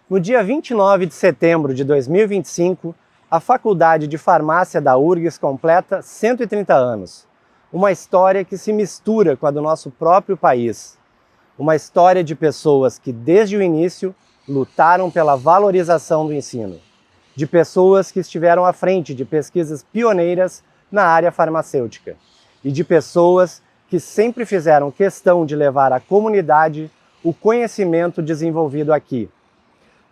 No dia 29 de setembro de 2025, a Faculdade de Farmácia da URGS completa 130 anos. Uma história que se mistura com a do nosso próprio país. Uma história de pessoas que, desde o início, lutaram pela valorização do ensino. De pessoas que estiveram à frente de pesquisas pioneiras na área farmacêutica. E de pessoas que sempre fizeram questão de levar à comunidade o conhecimento desenvolvido aqui.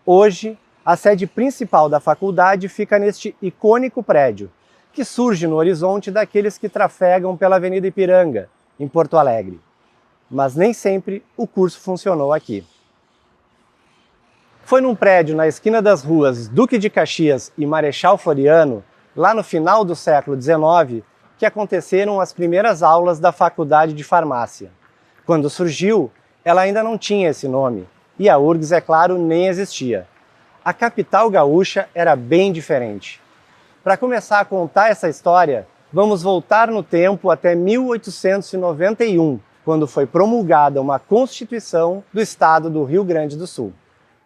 Hoje, a sede principal da faculdade fica neste icônico prédio, que surge no horizonte daqueles que trafegam pela Avenida Ipiranga, em Porto Alegre. Mas nem sempre o curso funcionou aqui. Foi num prédio na esquina das ruas Duque de Caxias e Marechal Floriano, lá no final do século XIX, que aconteceram as primeiras aulas da Faculdade de Farmácia. Quando surgiu, ela ainda não tinha esse nome, e a URGS, é claro, nem existia. A capital gaúcha era bem diferente. Para começar a contar essa história, vamos voltar no tempo até 1891, quando foi promulgada uma Constituição do Estado do Rio Grande do Sul.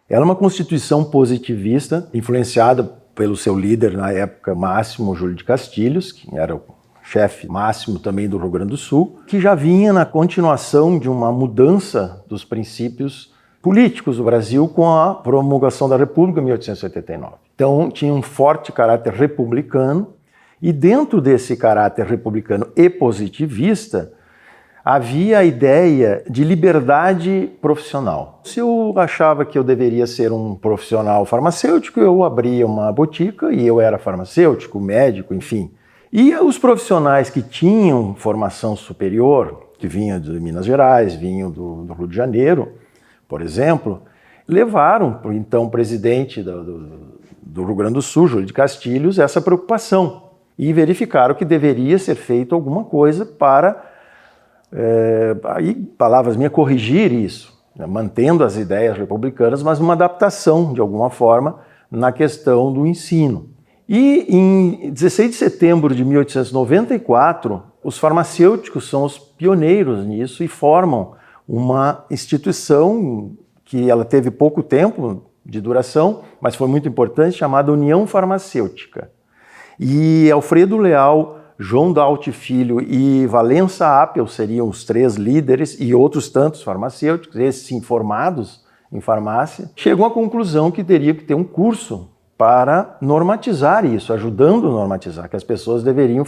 Era uma Constituição positivista, influenciada pelo seu líder na época, Máximo Júlio de Castilhos, que era o chefe máximo também do Rio Grande do Sul, que já vinha na continuação de uma mudança dos princípios políticos do Brasil com a promulgação da República em 1889. Então tinha um forte caráter republicano e dentro desse caráter republicano e positivista havia a ideia de liberdade profissional. Se eu achava que eu deveria ser um profissional farmacêutico, eu abria uma botica e eu era farmacêutico, médico, enfim. E os profissionais que tinham formação superior, que vinham de Minas Gerais, vinham do Rio de Janeiro, por exemplo, levaram para o então presidente do Rio Grande do Sul, Júlio de Castilhos, essa preocupação e verificaram que deveria ser feito alguma coisa para, aí palavras minhas, corrigir isso, né, mantendo as ideias republicanas, mas uma adaptação, de alguma forma, na questão do ensino. E em 16 de setembro de 1894, os farmacêuticos são os pioneiros nisso e formam uma instituição que ela teve pouco tempo de duração, mas foi muito importante, chamada União Farmacêutica. E Alfredo Leal, João Daut Filho e Valença Apel seriam os três líderes e outros tantos farmacêuticos, esses sim formados em farmácia, chegam à conclusão que teria que ter um curso para normatizar isso, ajudando a normatizar, que as pessoas deveriam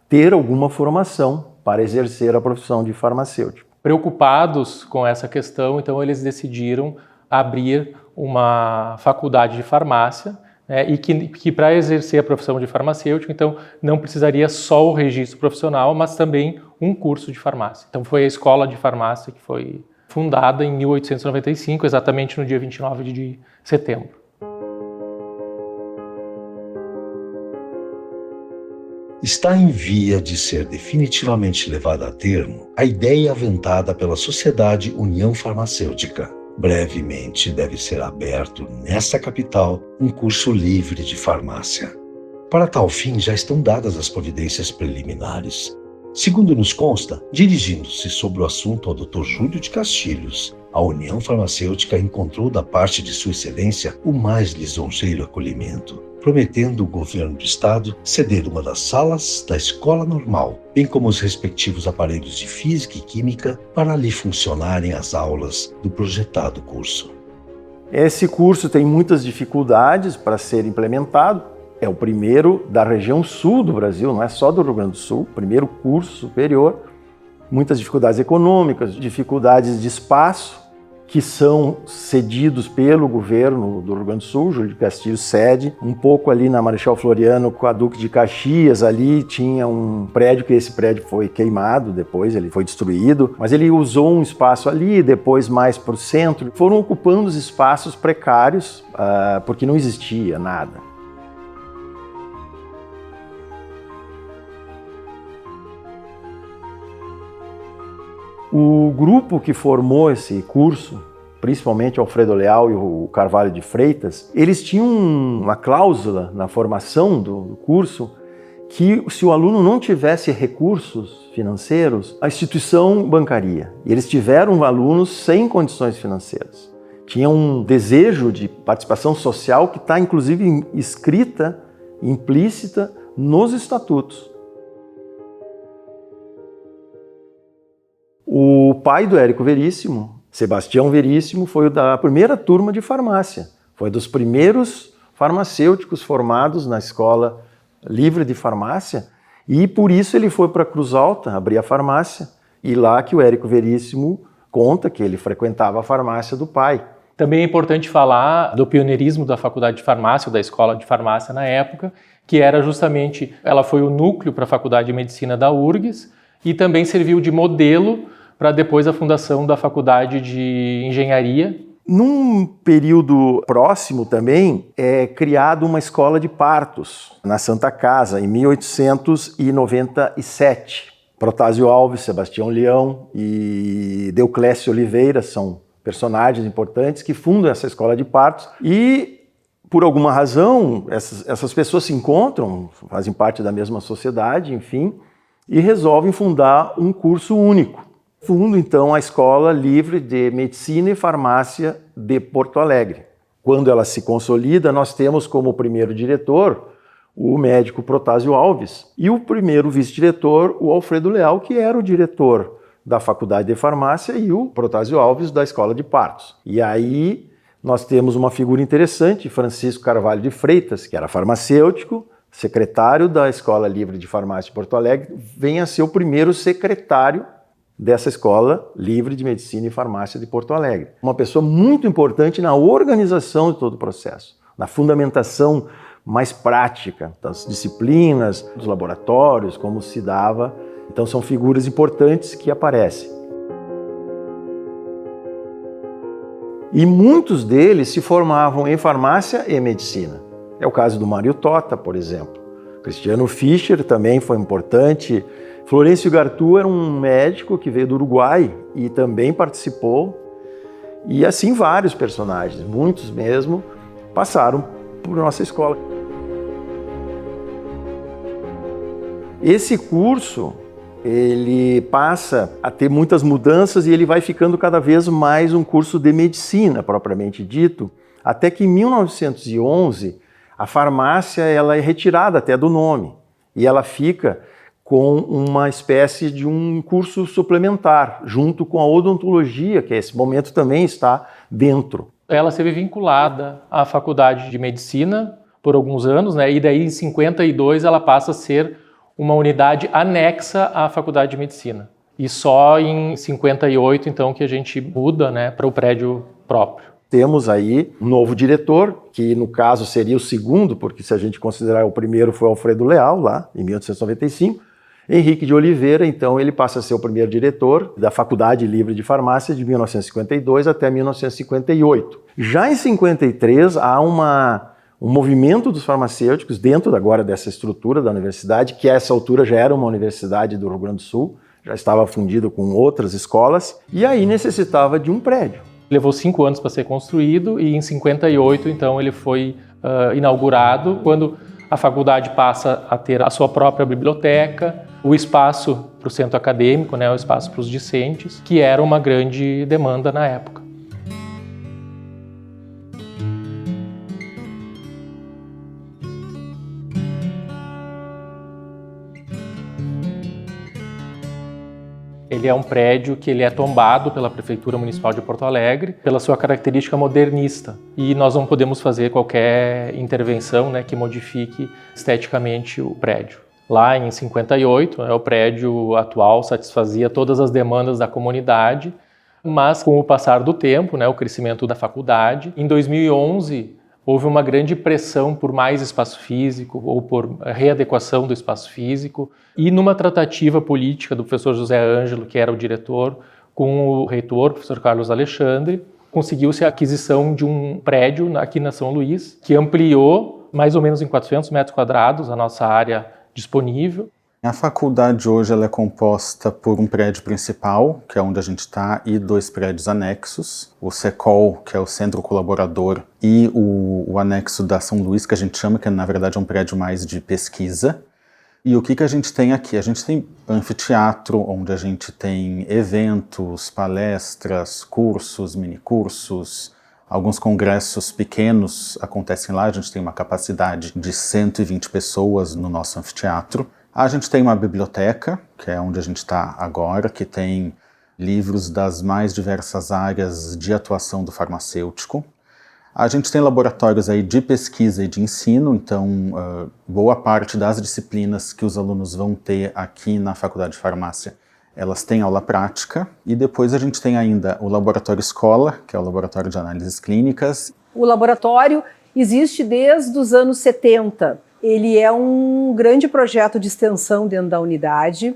ter alguma formação para exercer a profissão de farmacêutico. Preocupados com essa questão, então eles decidiram abrir uma faculdade de farmácia, né, e que para exercer a profissão de farmacêutico, então não precisaria só o registro profissional, mas também um curso de farmácia. Então foi a Escola de Farmácia que foi fundada em 1895, exatamente no dia 29 de setembro. Está em via de ser definitivamente levada a termo a ideia aventada pela Sociedade União Farmacêutica. Brevemente deve ser aberto nesta capital um curso livre de farmácia. Para tal fim já estão dadas as providências preliminares. Segundo nos consta, dirigindo-se sobre o assunto ao Dr. Júlio de Castilhos, a União Farmacêutica encontrou da parte de Sua Excelência o mais lisonjeiro acolhimento, prometendo o governo do estado ceder uma das salas da escola normal, bem como os respectivos aparelhos de física e química para ali funcionarem as aulas do projetado curso. Esse curso tem muitas dificuldades para ser implementado. É o primeiro da região sul do Brasil, não é só do Rio Grande do Sul, primeiro curso superior. Muitas dificuldades econômicas, dificuldades de espaço, que são cedidos pelo governo do Rio Grande do Sul. Júlio de Castilhos cede, um pouco ali na Marechal Floriano com a Duque de Caxias, ali tinha um prédio, que esse prédio foi queimado, depois ele foi destruído, mas ele usou um espaço ali, depois mais para o centro. Foram ocupando os espaços precários, porque não existia nada. O grupo que formou esse curso, principalmente o Alfredo Leal e o Carvalho de Freitas, eles tinham uma cláusula na formação do curso que, se o aluno não tivesse recursos financeiros, a instituição bancaria. E eles tiveram alunos sem condições financeiras. Tinha um desejo de participação social que está, inclusive, escrita, implícita nos estatutos. O pai do Érico Veríssimo, Sebastião Veríssimo, foi o da primeira turma de farmácia. Foi dos primeiros farmacêuticos formados na Escola Livre de Farmácia e por isso ele foi para Cruz Alta abrir a farmácia e lá que o Érico Veríssimo conta que ele frequentava a farmácia do pai. Também é importante falar do pioneirismo da Faculdade de Farmácia, ou da Escola de Farmácia na época, que era justamente, ela foi o núcleo para a Faculdade de Medicina da URGS e também serviu de modelo para depois a fundação da Faculdade de Engenharia. Num período próximo também é criada uma escola de partos na Santa Casa, em 1897. Protásio Alves, Sebastião Leão e Deoclésio Oliveira são personagens importantes que fundam essa escola de partos e, por alguma razão, essas pessoas se encontram, fazem parte da mesma sociedade, enfim, e resolvem fundar um curso único. Fundam, então, a Escola Livre de Medicina e Farmácia de Porto Alegre. Quando ela se consolida, nós temos como primeiro diretor o médico Protásio Alves e o primeiro vice-diretor, o Alfredo Leal, que era o diretor da Faculdade de Farmácia e o Protásio Alves da Escola de Partos. E aí nós temos uma figura interessante, Francisco Carvalho de Freitas, que era farmacêutico, secretário da Escola Livre de Farmácia de Porto Alegre, vem a ser o primeiro secretário dessa Escola Livre de Medicina e Farmácia de Porto Alegre. Uma pessoa muito importante na organização de todo o processo, na fundamentação mais prática das disciplinas, dos laboratórios, como se dava. Então são figuras importantes que aparecem. E muitos deles se formavam em farmácia e medicina. É o caso do Mário Tota, por exemplo. Cristiano Fischer também foi importante. Florencio Gartu era um médico que veio do Uruguai e também participou. E assim vários personagens, muitos mesmo, passaram por nossa escola. Esse curso, ele passa a ter muitas mudanças e ele vai ficando cada vez mais um curso de medicina, propriamente dito, até que em 1911 a farmácia ela é retirada até do nome e ela fica com uma espécie de um curso suplementar, junto com a odontologia, que nesse momento também está dentro. Ela esteve vinculada à Faculdade de Medicina por alguns anos, né? E daí em 52 ela passa a ser uma unidade anexa à Faculdade de Medicina. E só em 58, então, que a gente muda, né, para o prédio próprio. Temos aí um novo diretor, que no caso seria o segundo, porque se a gente considerar o primeiro foi Alfredo Leal, lá em 1895. Henrique de Oliveira, então, ele passa a ser o primeiro diretor da Faculdade Livre de Farmácia de 1952 até 1958. Já em 53 há um movimento dos farmacêuticos dentro agora dessa estrutura da universidade, que a essa altura já era uma universidade do Rio Grande do Sul, já estava fundido com outras escolas, e aí necessitava de um prédio. Levou 5 anos para ser construído e em 58, então, ele foi inaugurado, quando a faculdade passa a ter a sua própria biblioteca, o espaço para o centro acadêmico, né, o espaço para os discentes, que era uma grande demanda na época. Ele é um prédio que ele é tombado pela Prefeitura Municipal de Porto Alegre pela sua característica modernista. E nós não podemos fazer qualquer intervenção, né, que modifique esteticamente o prédio. Lá em 58, o prédio atual satisfazia todas as demandas da comunidade, mas com o passar do tempo, né, o crescimento da faculdade, em 2011 houve uma grande pressão por mais espaço físico ou por readequação do espaço físico e numa tratativa política do professor José Ângelo, que era o diretor, com o reitor, o professor Carlos Alexandre, conseguiu-se a aquisição de um prédio aqui na São Luís, que ampliou mais ou menos em 400 metros quadrados a nossa área disponível. A faculdade hoje ela é composta por um prédio principal, que é onde a gente está, e 2 prédios anexos. O SECOL, que é o Centro Colaborador, e o anexo da São Luís, que a gente chama, que na verdade é um prédio mais de pesquisa. E o que a gente tem aqui? A gente tem anfiteatro, onde a gente tem eventos, palestras, cursos, minicursos, Alguns congressos pequenos acontecem lá, a gente tem uma capacidade de 120 pessoas no nosso anfiteatro. A gente tem uma biblioteca, que é onde a gente está agora, que tem livros das mais diversas áreas de atuação do farmacêutico. A gente tem laboratórios aí de pesquisa e de ensino, então boa parte das disciplinas que os alunos vão ter aqui na Faculdade de Farmácia, elas têm aula prática. E depois a gente tem ainda o Laboratório Escola, que é o Laboratório de Análises Clínicas. O laboratório existe desde os anos 70. Ele é um grande projeto de extensão dentro da unidade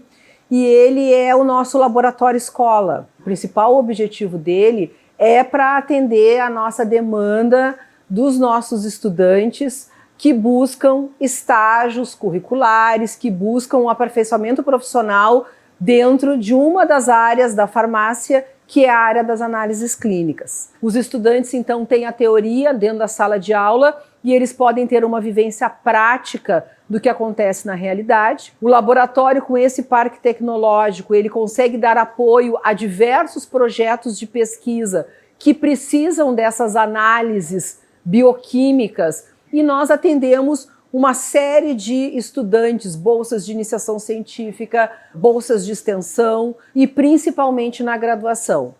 e ele é o nosso laboratório escola. O principal objetivo dele é para atender a nossa demanda dos nossos estudantes que buscam estágios curriculares, que buscam um aperfeiçoamento profissional dentro de uma das áreas da farmácia, que é a área das análises clínicas. Os estudantes, então, têm a teoria dentro da sala de aula e eles podem ter uma vivência prática do que acontece na realidade. O laboratório, com esse parque tecnológico, ele consegue dar apoio a diversos projetos de pesquisa que precisam dessas análises bioquímicas e nós atendemos uma série de estudantes, bolsas de iniciação científica, bolsas de extensão e principalmente na graduação.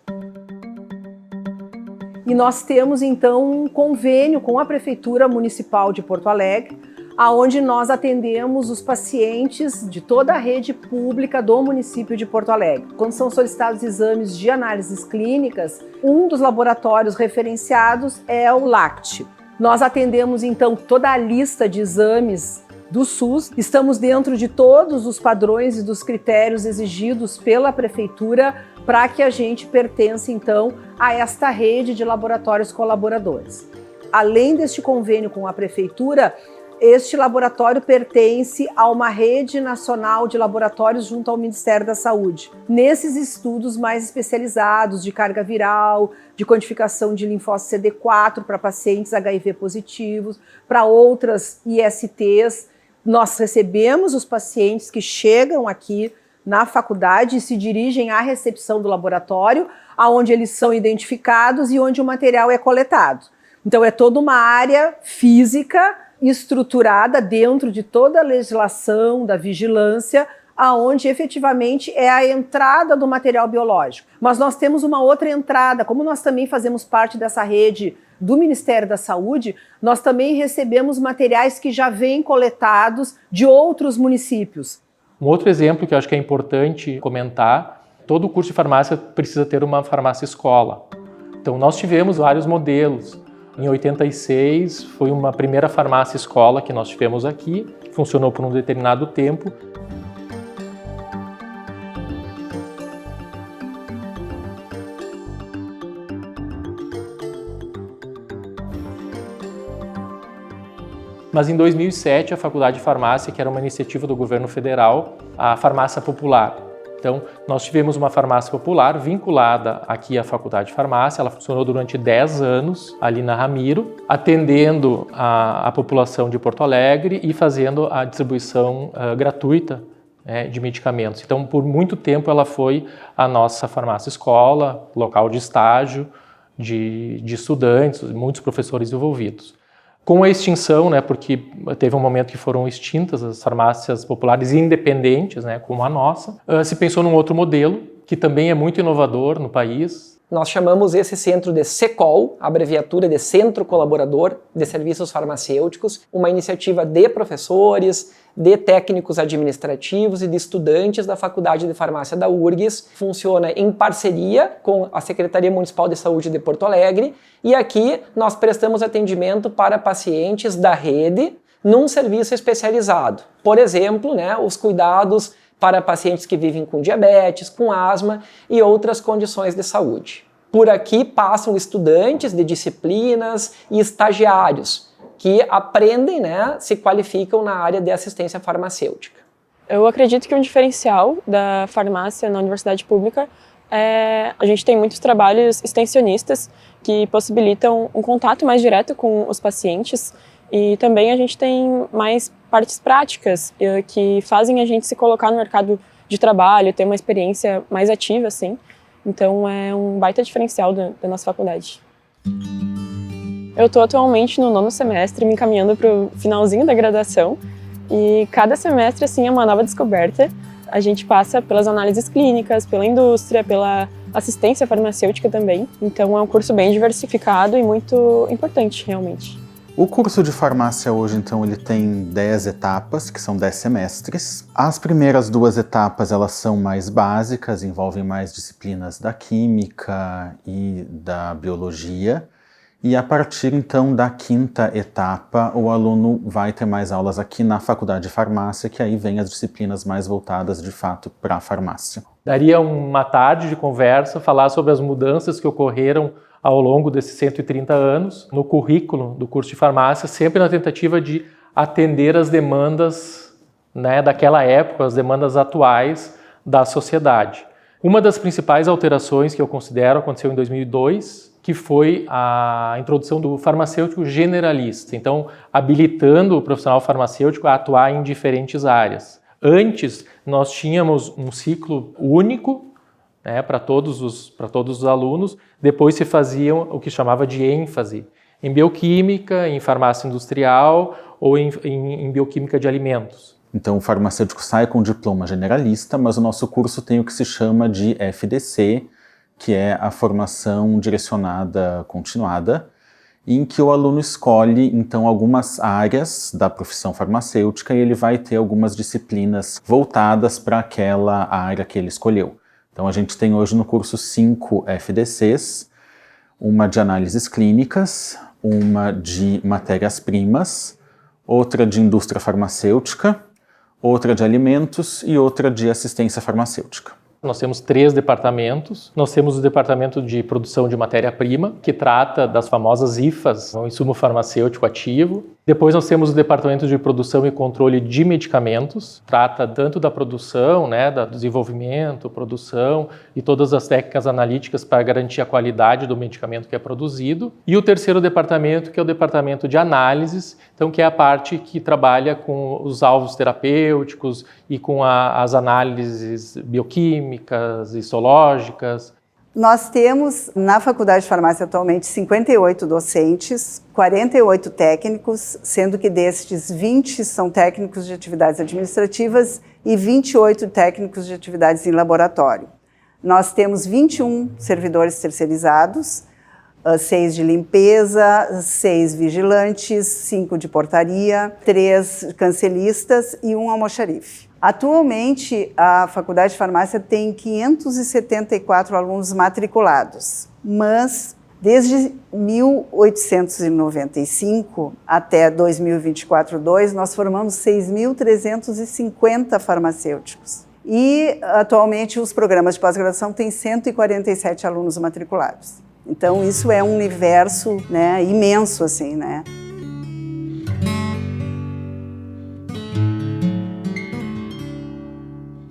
E nós temos então um convênio com a Prefeitura Municipal de Porto Alegre, aonde nós atendemos os pacientes de toda a rede pública do município de Porto Alegre. Quando são solicitados exames de análises clínicas, um dos laboratórios referenciados é o LACT. Nós atendemos, então, toda a lista de exames do SUS. Estamos dentro de todos os padrões e dos critérios exigidos pela Prefeitura para que a gente pertença, então, a esta rede de laboratórios colaboradores. Além deste convênio com a Prefeitura, este laboratório pertence a uma rede nacional de laboratórios junto ao Ministério da Saúde. Nesses estudos mais especializados de carga viral, de quantificação de linfócito CD4 para pacientes HIV positivos, para outras ISTs, nós recebemos os pacientes que chegam aqui na faculdade e se dirigem à recepção do laboratório, onde eles são identificados e onde o material é coletado. Então é toda uma área física estruturada dentro de toda a legislação da vigilância, aonde efetivamente é a entrada do material biológico. Mas nós temos uma outra entrada, como nós também fazemos parte dessa rede do Ministério da Saúde, nós também recebemos materiais que já vêm coletados de outros municípios. Um outro exemplo que eu acho que é importante comentar, todo curso de farmácia precisa ter uma farmácia escola. Então nós tivemos vários modelos. Em 86 foi uma primeira farmácia escola que nós tivemos aqui, funcionou por um determinado tempo. Mas em 2007 a Faculdade de Farmácia, que era uma iniciativa do governo federal, a Farmácia Popular. Então, nós tivemos uma farmácia popular vinculada aqui à Faculdade de Farmácia. Ela funcionou durante 10 anos ali na Ramiro, atendendo a população de Porto Alegre e fazendo a distribuição gratuita de medicamentos. Então, por muito tempo ela foi a nossa farmácia escola, local de estágio de estudantes, muitos professores envolvidos. Com a extinção, porque teve um momento que foram extintas as farmácias populares independentes, como a nossa, se pensou num outro modelo, que também é muito inovador no país. Nós chamamos esse centro de CECOL, abreviatura de Centro Colaborador de Serviços Farmacêuticos, uma iniciativa de professores, de técnicos administrativos e de estudantes da Faculdade de Farmácia da URGS. Funciona em parceria com a Secretaria Municipal de Saúde de Porto Alegre e aqui nós prestamos atendimento para pacientes da rede num serviço especializado. Por exemplo, os cuidados para pacientes que vivem com diabetes, com asma e outras condições de saúde. Por aqui passam estudantes de disciplinas e estagiários que aprendem, se qualificam na área de assistência farmacêutica. Eu acredito que um diferencial da farmácia na universidade pública a gente tem muitos trabalhos extensionistas que possibilitam um contato mais direto com os pacientes e também a gente tem mais partes práticas que fazem a gente se colocar no mercado de trabalho, ter uma experiência mais ativa, assim. Então é um baita diferencial da nossa faculdade. Eu estou atualmente no 9º semestre, me encaminhando para o finalzinho da graduação, e cada semestre assim, é uma nova descoberta. A gente passa pelas análises clínicas, pela indústria, pela assistência farmacêutica também. Então é um curso bem diversificado e muito importante, realmente. O curso de farmácia hoje, então, ele tem 10 etapas, que são 10 semestres. As primeiras 2 etapas, elas são mais básicas, envolvem mais disciplinas da química e da biologia. E a partir, então, da 5ª etapa, o aluno vai ter mais aulas aqui na Faculdade de Farmácia, que aí vem as disciplinas mais voltadas, de fato, para a farmácia. Daria uma tarde de conversa, falar sobre as mudanças que ocorreram ao longo desses 130 anos no currículo do curso de farmácia, sempre na tentativa de atender as demandas, né, daquela época, as demandas atuais da sociedade. Uma das principais alterações que eu considero aconteceu em 2002, que foi a introdução do farmacêutico generalista, então habilitando o profissional farmacêutico a atuar em diferentes áreas. Antes, nós tínhamos um ciclo único, né, para todos os alunos, depois se faziam o que chamava de ênfase em bioquímica, em farmácia industrial ou em bioquímica de alimentos. Então o farmacêutico sai com diploma generalista, mas o nosso curso tem o que se chama de FDC, que é a formação direcionada continuada, em que o aluno escolhe, então, algumas áreas da profissão farmacêutica e ele vai ter algumas disciplinas voltadas para aquela área que ele escolheu. Então, a gente tem hoje no curso 5 FDCs, uma de análises clínicas, uma de matérias-primas, outra de indústria farmacêutica, outra de alimentos e outra de assistência farmacêutica. Nós temos 3 departamentos. Nós temos o departamento de produção de matéria-prima, que trata das famosas IFAs, o insumo farmacêutico ativo. Depois nós temos o departamento de produção e controle de medicamentos, trata tanto da produção, né, do desenvolvimento, produção e todas as técnicas analíticas para garantir a qualidade do medicamento que é produzido. E o terceiro departamento, que é o departamento de análises, então que é a parte que trabalha com os alvos terapêuticos e com as análises bioquímicas, histológicas. Nós temos na Faculdade de Farmácia atualmente 58 docentes, 48 técnicos, sendo que destes 20 são técnicos de atividades administrativas e 28 técnicos de atividades em laboratório. Nós temos 21 servidores terceirizados, 6 de limpeza, 6 vigilantes, 5 de portaria, 3 cancelistas e 1 almoxarife. Atualmente, a Faculdade de Farmácia tem 574 alunos matriculados, mas desde 1895 até 2024-2, nós formamos 6.350 farmacêuticos. E, atualmente, os programas de pós-graduação têm 147 alunos matriculados. Então, isso é um universo, né, imenso, assim, né?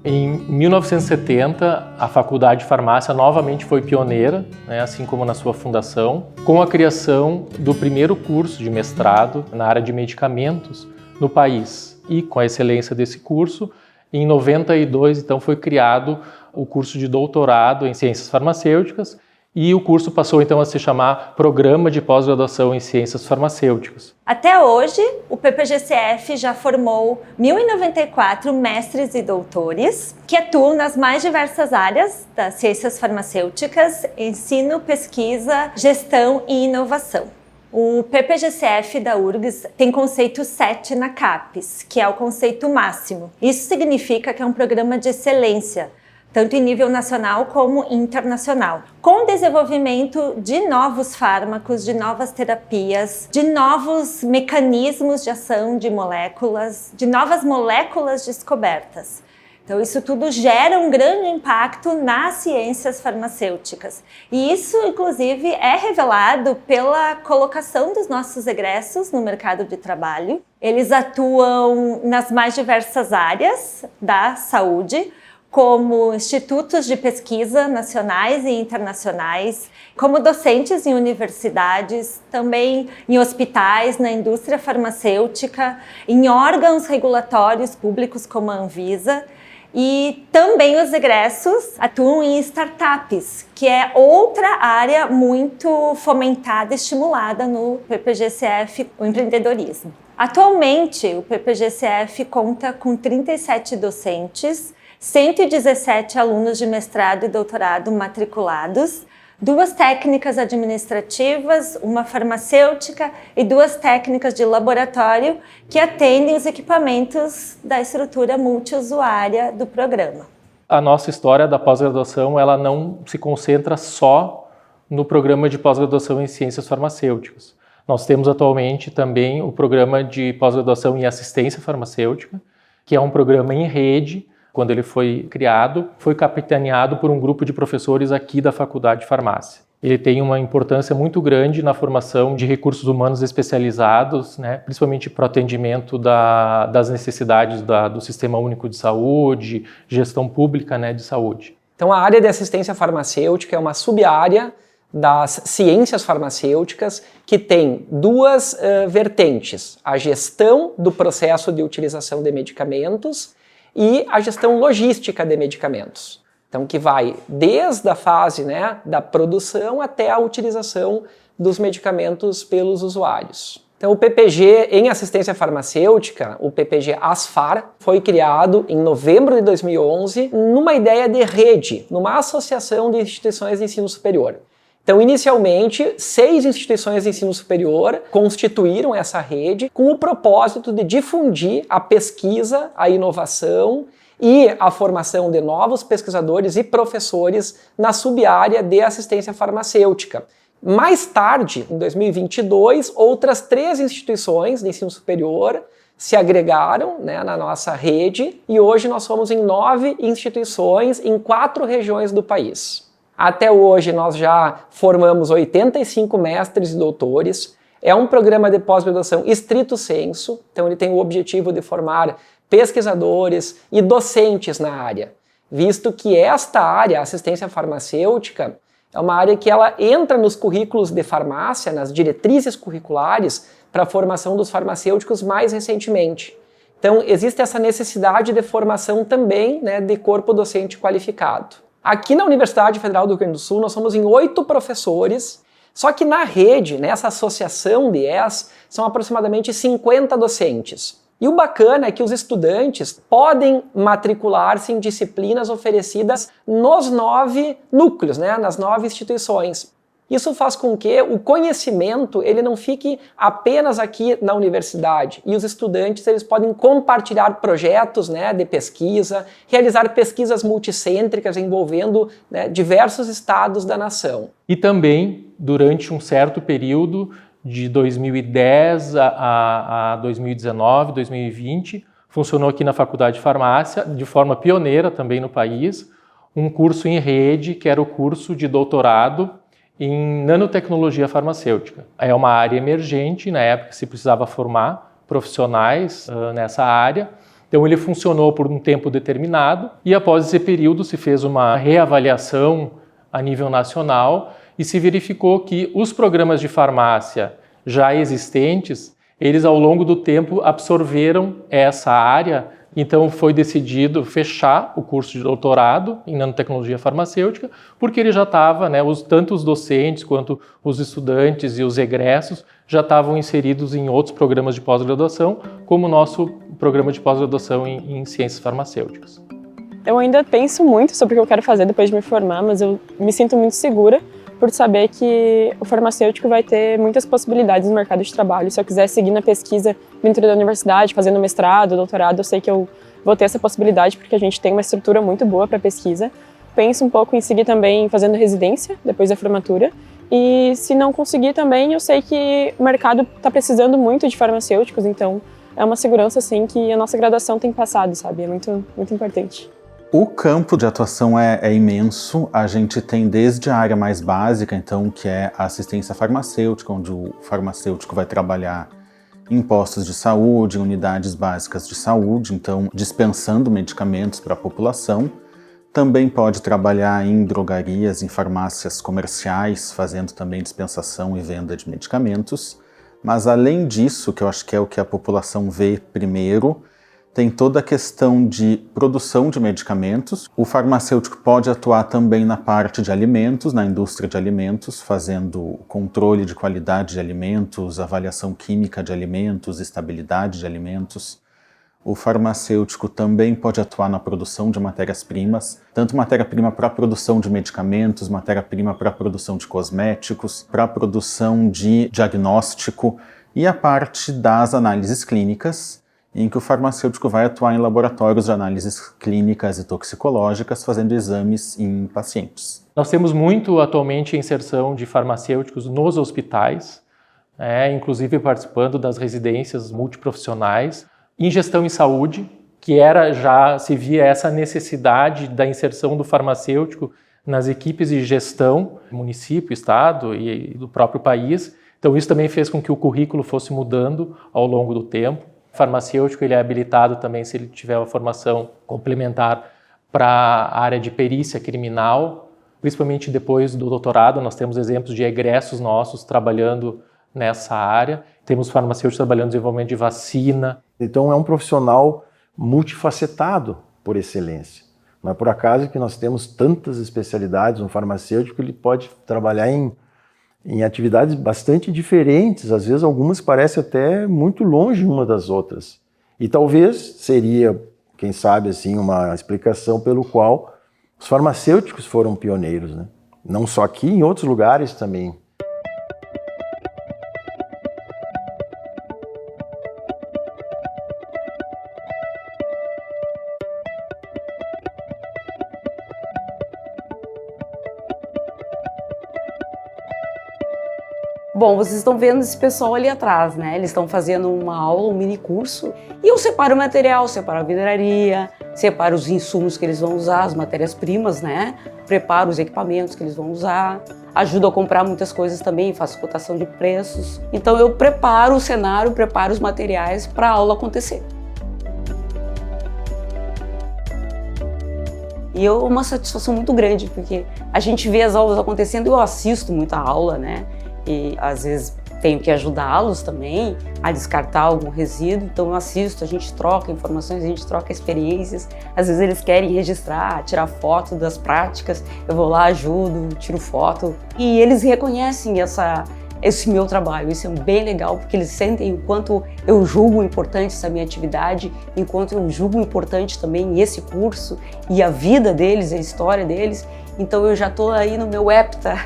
Em 1970, a Faculdade de Farmácia novamente foi pioneira, né, assim como na sua fundação, com a criação do primeiro curso de mestrado na área de medicamentos no país. E com a excelência desse curso, em 92, então, foi criado o curso de doutorado em Ciências Farmacêuticas e o curso passou, então, a se chamar Programa de Pós-Graduação em Ciências Farmacêuticas. Até hoje, o PPGCF já formou 1.094 mestres e doutores que atuam nas mais diversas áreas das ciências farmacêuticas, ensino, pesquisa, gestão e inovação. O PPGCF da URGS tem conceito 7 na CAPES, que é o conceito máximo. Isso significa que é um programa de excelência, tanto em nível nacional como internacional, com desenvolvimento de novos fármacos, de novas terapias, de novos mecanismos de ação de moléculas, de novas moléculas descobertas. Então, isso tudo gera um grande impacto nas ciências farmacêuticas. E isso, inclusive, é revelado pela colocação dos nossos egressos no mercado de trabalho. Eles atuam nas mais diversas áreas da saúde, como institutos de pesquisa nacionais e internacionais, como docentes em universidades, também em hospitais, na indústria farmacêutica, em órgãos regulatórios públicos como a Anvisa. E também os egressos atuam em startups, que é outra área muito fomentada e estimulada no PPG-CF, o empreendedorismo. Atualmente, o PPG-CF conta com 37 docentes, 117 alunos de mestrado e doutorado matriculados, 2 técnicas administrativas, uma farmacêutica e 2 técnicas de laboratório que atendem os equipamentos da estrutura multiusuária do programa. A nossa história da pós-graduação, ela não se concentra só no programa de pós-graduação em ciências farmacêuticas. Nós temos atualmente também o programa de pós-graduação em assistência farmacêutica, que é um programa em rede. Quando ele foi criado, foi capitaneado por um grupo de professores aqui da Faculdade de Farmácia. Ele tem uma importância muito grande na formação de recursos humanos especializados, né, principalmente para o atendimento das necessidades do Sistema Único de Saúde, gestão pública, né, de saúde. Então, a área de assistência farmacêutica é uma sub-área das ciências farmacêuticas que tem 2 vertentes: a gestão do processo de utilização de medicamentos e a gestão logística de medicamentos. Então, que vai desde a fase, né, da produção até a utilização dos medicamentos pelos usuários. Então, o PPG em assistência farmacêutica, o PPG ASFAR, foi criado em novembro de 2011 numa ideia de rede, numa associação de instituições de ensino superior. Então, inicialmente, 6 instituições de ensino superior constituíram essa rede com o propósito de difundir a pesquisa, a inovação e a formação de novos pesquisadores e professores na sub-área de assistência farmacêutica. Mais tarde, em 2022, outras 3 instituições de ensino superior se agregaram, né, na nossa rede, e hoje nós somos em 9 instituições em 4 regiões do país. Até hoje nós já formamos 85 mestres e doutores. É um programa de pós-graduação estrito sensu, então ele tem o objetivo de formar pesquisadores e docentes na área, visto que esta área, a assistência farmacêutica, é uma área que ela entra nos currículos de farmácia, nas diretrizes curriculares para a formação dos farmacêuticos mais recentemente. Então existe essa necessidade de formação também, né, de corpo docente qualificado. Aqui na Universidade Federal do Rio Grande do Sul, nós somos em 8 professores, só que na rede, nessa associação de ES, são aproximadamente 50 docentes. E o bacana é que os estudantes podem matricular-se em disciplinas oferecidas nos 9 núcleos, né, nas 9 instituições. Isso faz com que o conhecimento ele não fique apenas aqui na universidade, e os estudantes eles podem compartilhar projetos, né, de pesquisa, realizar pesquisas multicêntricas envolvendo, né, diversos estados da nação. E também, durante um certo período, de 2010 a 2019, 2020, funcionou aqui na Faculdade de Farmácia, de forma pioneira também no país, um curso em rede, que era o curso de doutorado em nanotecnologia farmacêutica. É uma área emergente, na época se precisava formar profissionais nessa área, então ele funcionou por um tempo determinado e após esse período se fez uma reavaliação a nível nacional e se verificou que os programas de farmácia já existentes, eles ao longo do tempo absorveram essa área. Então foi decidido fechar o curso de doutorado em nanotecnologia farmacêutica, porque ele já estava, né, tanto os docentes quanto os estudantes e os egressos já estavam inseridos em outros programas de pós-graduação, como o nosso programa de pós-graduação em ciências farmacêuticas. Eu ainda penso muito sobre o que eu quero fazer depois de me formar, mas eu me sinto muito segura por saber que o farmacêutico vai ter muitas possibilidades no mercado de trabalho. Se eu quiser seguir na pesquisa dentro da universidade, fazendo mestrado, doutorado, eu sei que eu vou ter essa possibilidade porque a gente tem uma estrutura muito boa para pesquisa. Penso um pouco em seguir também fazendo residência depois da formatura. E se não conseguir também, eu sei que o mercado está precisando muito de farmacêuticos, então é uma segurança assim que a nossa graduação tem passado, sabe? É muito, muito importante. O campo de atuação é imenso. A gente tem desde a área mais básica, então, que é a assistência farmacêutica, onde o farmacêutico vai trabalhar em postos de saúde, em unidades básicas de saúde, então dispensando medicamentos para a população. Também pode trabalhar em drogarias, em farmácias comerciais, fazendo também dispensação e venda de medicamentos. Mas além disso, que eu acho que é o que a população vê primeiro, Tem toda a questão de produção de medicamentos. O farmacêutico pode atuar também na parte de alimentos, na indústria de alimentos, fazendo controle de qualidade de alimentos, avaliação química de alimentos, estabilidade de alimentos. O farmacêutico também pode atuar na produção de matérias-primas, tanto matéria-prima para a produção de medicamentos, matéria-prima para a produção de cosméticos, para a produção de diagnóstico e a parte das análises clínicas, em que o farmacêutico vai atuar em laboratórios de análises clínicas e toxicológicas, fazendo exames em pacientes. Nós temos muito atualmente a inserção de farmacêuticos nos hospitais, inclusive participando das residências multiprofissionais, em gestão em saúde, que já se via essa necessidade da inserção do farmacêutico nas equipes de gestão, município, estado e do próprio país. Então isso também fez com que o currículo fosse mudando ao longo do tempo. O farmacêutico ele é habilitado também se ele tiver uma formação complementar para a área de perícia criminal, principalmente depois do doutorado. Nós temos exemplos de egressos nossos trabalhando nessa área. Temos farmacêuticos trabalhando no desenvolvimento de vacina. Então é um profissional multifacetado por excelência. Não é por acaso que nós temos tantas especialidades. Um farmacêutico ele pode trabalhar em atividades bastante diferentes, às vezes algumas parecem até muito longe uma das outras. E talvez seria, quem sabe, assim, uma explicação pelo qual os farmacêuticos foram pioneiros, né? Não só aqui, em outros lugares também. Bom, vocês estão vendo esse pessoal ali atrás, né? Eles estão fazendo uma aula, um mini curso. E eu separo o material, separo a vidraria, separo os insumos que eles vão usar, as matérias-primas, né? Preparo os equipamentos que eles vão usar. Ajudo a comprar muitas coisas também, faço cotação de preços. Então eu preparo o cenário, preparo os materiais para a aula acontecer. E é uma satisfação muito grande, porque a gente vê as aulas acontecendo e eu assisto muita aula, né? E às vezes tenho que ajudá-los também a descartar algum resíduo, então eu assisto, a gente troca informações, a gente troca experiências. Às vezes eles querem registrar, tirar foto das práticas, eu vou lá, ajudo, tiro foto. E eles reconhecem esse meu trabalho, isso é bem legal, porque eles sentem o quanto eu julgo importante essa minha atividade, enquanto eu julgo importante também esse curso e a vida deles, a história deles. Então eu já estou aí no meu hepta,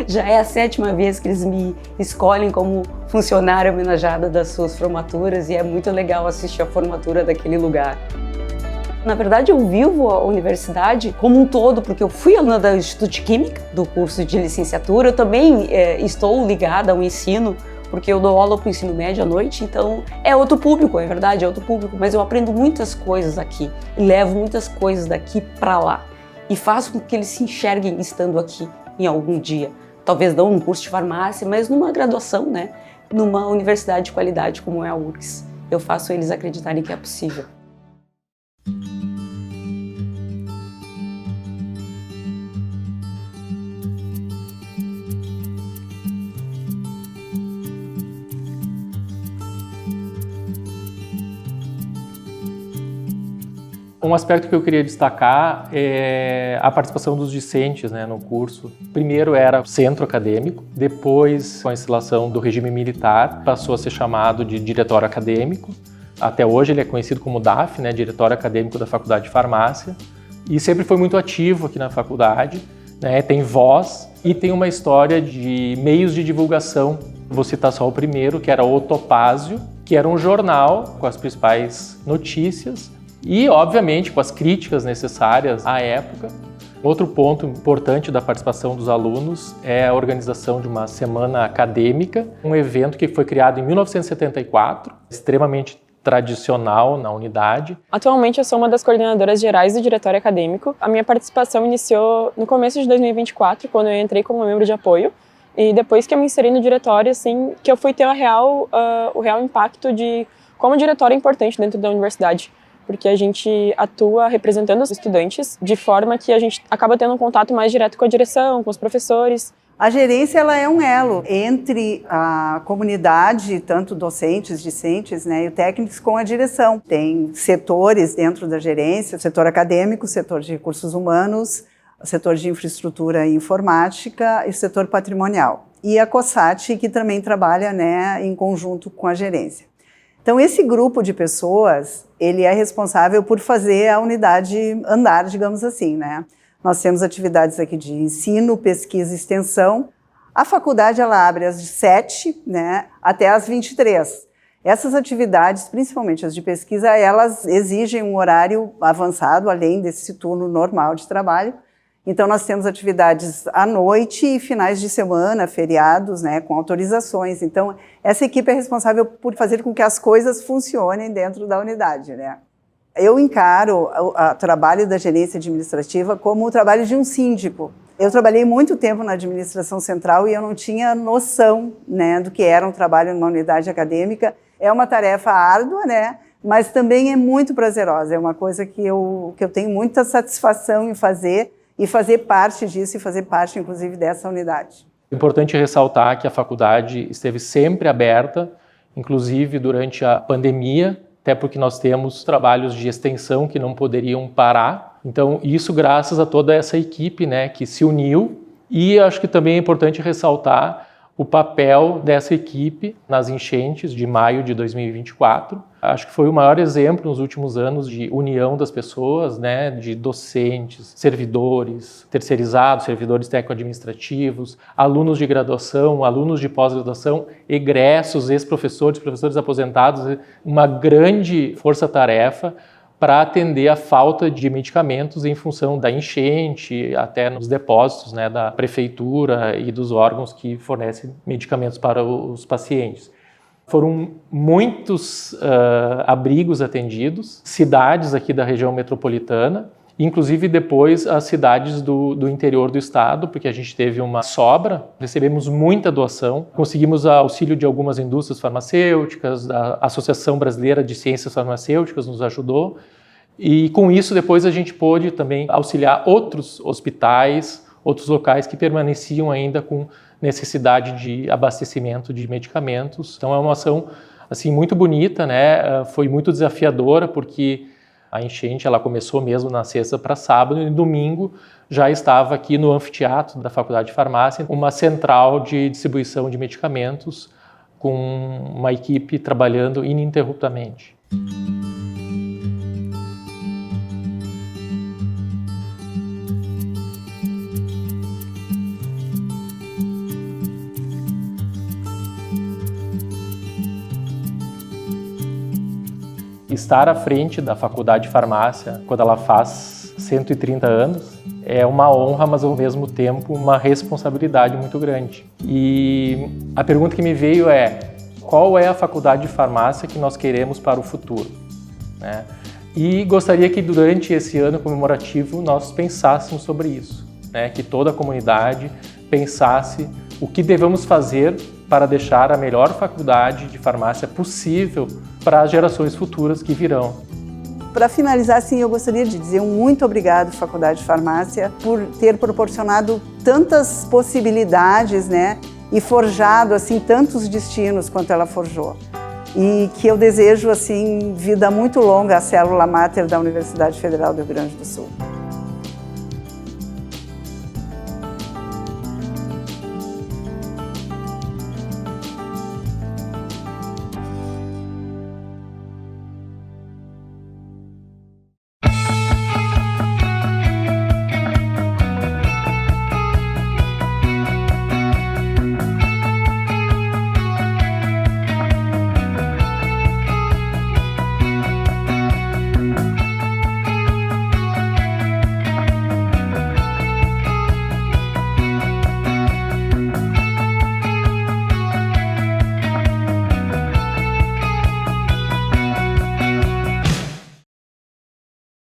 já é a 7ª vez que eles me escolhem como funcionária homenageada das suas formaturas e é muito legal assistir a formatura daquele lugar. Na verdade eu vivo a universidade como um todo, porque eu fui aluna do Instituto de Química, do curso de licenciatura, eu também estou ligada ao ensino, porque eu dou aula para o ensino médio à noite, então é outro público, é verdade, é outro público, mas eu aprendo muitas coisas aqui e levo muitas coisas daqui para lá. E faço com que eles se enxerguem estando aqui em algum dia. Talvez não num curso de farmácia, mas numa graduação, né? Numa universidade de qualidade como é a URGS. Eu faço eles acreditarem que é possível. Um aspecto que eu queria destacar é a participação dos discentes, né, no curso. Primeiro era centro acadêmico, depois, com a instalação do regime militar, passou a ser chamado de diretório acadêmico. Até hoje ele é conhecido como DAF, né, Diretório Acadêmico da Faculdade de Farmácia, e sempre foi muito ativo aqui na faculdade, né, tem voz e tem uma história de meios de divulgação. Vou citar só o primeiro, que era o Topázio, que era um jornal com as principais notícias, e, obviamente, com as críticas necessárias à época. Outro ponto importante da participação dos alunos é a organização de uma semana acadêmica, um evento que foi criado em 1974, extremamente tradicional na unidade. Atualmente eu sou uma das coordenadoras gerais do Diretório Acadêmico. A minha participação iniciou no começo de 2024, quando eu entrei como membro de apoio. E depois que eu me inseri no diretório, assim, que eu fui ter o real impacto de como o diretório é importante dentro da universidade. Porque a gente atua representando os estudantes de forma que a gente acaba tendo um contato mais direto com a direção, com os professores, A gerência ela é um elo entre a comunidade, tanto docentes, discentes, né, e técnicos, com a direção. Tem setores dentro da gerência, o setor acadêmico, o setor de recursos humanos, o setor de infraestrutura e informática e o setor patrimonial. E a COSAT, que também trabalha, né, em conjunto com a gerência. Então, esse grupo de pessoas, ele é responsável por fazer a unidade andar, digamos assim, né? Nós temos atividades aqui de ensino, pesquisa e extensão. A faculdade, ela abre às 7, né, até às 23. Essas atividades, principalmente as de pesquisa, elas exigem um horário avançado, além desse turno normal de trabalho. Então, nós temos atividades à noite e finais de semana, feriados, né, com autorizações. Então, essa equipe é responsável por fazer com que as coisas funcionem dentro da unidade, né? Eu encaro o trabalho da gerência administrativa como o trabalho de um síndico. Eu trabalhei muito tempo na administração central e eu não tinha noção, né, do que era um trabalho numa unidade acadêmica. É uma tarefa árdua, né, mas também é muito prazerosa. É uma coisa que eu tenho muita satisfação em fazer e fazer parte disso e fazer parte, inclusive, dessa unidade. É importante ressaltar que a faculdade esteve sempre aberta, inclusive durante a pandemia, até porque nós temos trabalhos de extensão que não poderiam parar. Então, isso graças a toda essa equipe, né, que se uniu. E acho que também é importante ressaltar o papel dessa equipe nas enchentes de maio de 2024. Acho que foi o maior exemplo nos últimos anos de união das pessoas, né, de docentes, servidores terceirizados, servidores técnico-administrativos, alunos de graduação, alunos de pós-graduação, egressos, ex-professores, professores aposentados, uma grande força-tarefa para atender a falta de medicamentos em função da enchente, até nos depósitos, né, da prefeitura e dos órgãos que fornecem medicamentos para os pacientes. Foram muitos abrigos atendidos, cidades aqui da região metropolitana, inclusive depois as cidades do interior do estado, porque a gente teve uma sobra, recebemos muita doação, conseguimos auxílio de algumas indústrias farmacêuticas, a Associação Brasileira de Ciências Farmacêuticas nos ajudou, e com isso depois a gente pôde também auxiliar outros hospitais, outros locais que permaneciam ainda com necessidade de abastecimento de medicamentos. Então é uma ação assim muito bonita, né? Foi muito desafiadora porque a enchente ela começou mesmo na sexta para sábado e no domingo já estava aqui no anfiteatro da Faculdade de Farmácia uma central de distribuição de medicamentos com uma equipe trabalhando ininterruptamente. Estar à frente da Faculdade de Farmácia, quando ela faz 130 anos, é uma honra, mas ao mesmo tempo uma responsabilidade muito grande. E a pergunta que me veio é, qual é a Faculdade de Farmácia que nós queremos para o futuro, né? E gostaria que durante esse ano comemorativo nós pensássemos sobre isso, né? Que toda a comunidade pensasse o que devemos fazer para deixar a melhor faculdade de farmácia possível para as gerações futuras que virão. Para finalizar, sim, eu gostaria de dizer um muito obrigado, Faculdade de Farmácia, por ter proporcionado tantas possibilidades, né, e forjado assim tantos destinos quanto ela forjou. E que eu desejo assim vida muito longa à célula máter da Universidade Federal do Rio Grande do Sul.